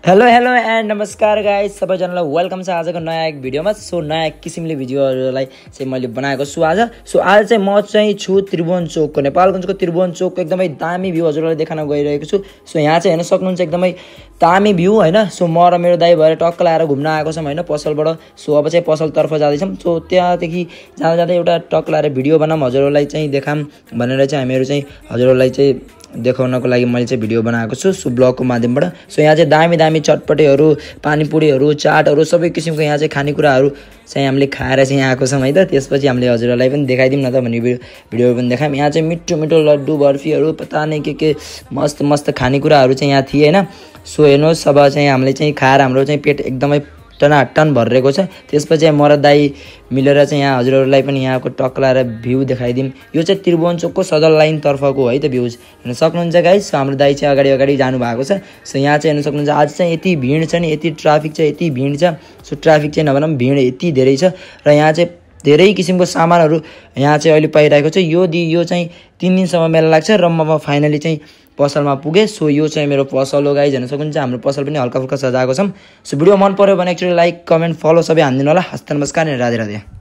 Hello and नमस्कार guys, सबैजनालाई welcome छ आजको नयाँ एक भिडियोमा। सो नयाँ किसिमले भिडियोहरूलाई चाहिँ मैले बनाएको छु आज चाहिँ म चाहिँ छु त्रिभुवन चोकको, नेपालगञ्जको त्रिभुवन चोकको एकदमै दामी भ्यू हजुरलाई देखाउन गइरहेको छु। सो यहाँ चाहिँ हेर्न सक्नुहुन्छ एकदमै दामी भ्यू हैन। सो म र मेरो दाइ भएर टक्क लाएर घुम्न आएको छौँ हैन पसलबाट। सो अब चाहिँ पसलतर्फ जाँदैछौँ। सो त्यहाँदेखि जाँदा जाँदै एउटा टक्क लाएर भिडियो बनाऊँ हजुरहरूलाई चाहिँ देखाम भनेर चाहिँ हामीहरू चाहिँ हजुरहरूलाई चाहिँ देखाउनको लागि मैले चाहिँ भिडियो बनाएको छु। सो ब्लगको माध्यमबाट। सो यहाँ चाहिँ दामी दामी चटपटेहरू, पानीपुरीहरू, चाटहरू, सबै किसिमको यहाँ चाहिँ खानेकुराहरू चाहिँ हामीले खाएर चाहिँ आएको छौँ है त। त्यसपछि हामीले हजुरहरूलाई पनि देखाइदिउँ न त भन्ने भिडियो पनि देखायौँ। यहाँ चाहिँ मिठो मिठो लड्डु, बर्फीहरू, पता नै के मस्त मस्त खानेकुराहरू चाहिँ यहाँ थिए हैन। सो हेर्नुहोस्, अब चाहिँ हामीले चाहिँ खाएर हाम्रो चाहिँ पेट एकदमै टनाटन भरिरहेको छ। त्यसपछि म र दाइ मिलेर चाहिँ यहाँ हजुरहरूलाई पनि यहाँको टक्क लाएर भ्यू देखाइदिउँ। यो चाहिँ त्रिभुवन चोकको सदर लाइन तर्फको है त भ्यूज हेर्न सक्नुहुन्छ गाइस। हाम्रो दाइ चाहिँ अगाडि जानु भएको छ। सो यहाँ चाहिँ हेर्न सक्नुहुन्छ आज चाहिँ यति भिड छ नि, यति ट्राफिक छ, यति भिड छ। सो ट्राफिक चाहिँ नभनौँ, भिड यति धेरै छ। र यहाँ चाहिँ धेरै किसिमको सामानहरू यहाँ चाहिँ अहिले पाइरहेको छ। यो चाहिँ 3 दिनसम्म मेला लाग्छ र म फाइनली चाहिँ पसलमा पुगे। सो यो चाहिँ मेरो पसल हो गाइज, हेर्न सक्नुहुन्छ। हाम्रो पसल पनि हल्का फुल्का सजाएको छौँ। सो भिडियो मन पर्यो भने एक्चुअली लाइक, कमेन्ट, फलो सबै हानिदिनु होला। हस्त नमस्कार, राधे राधे।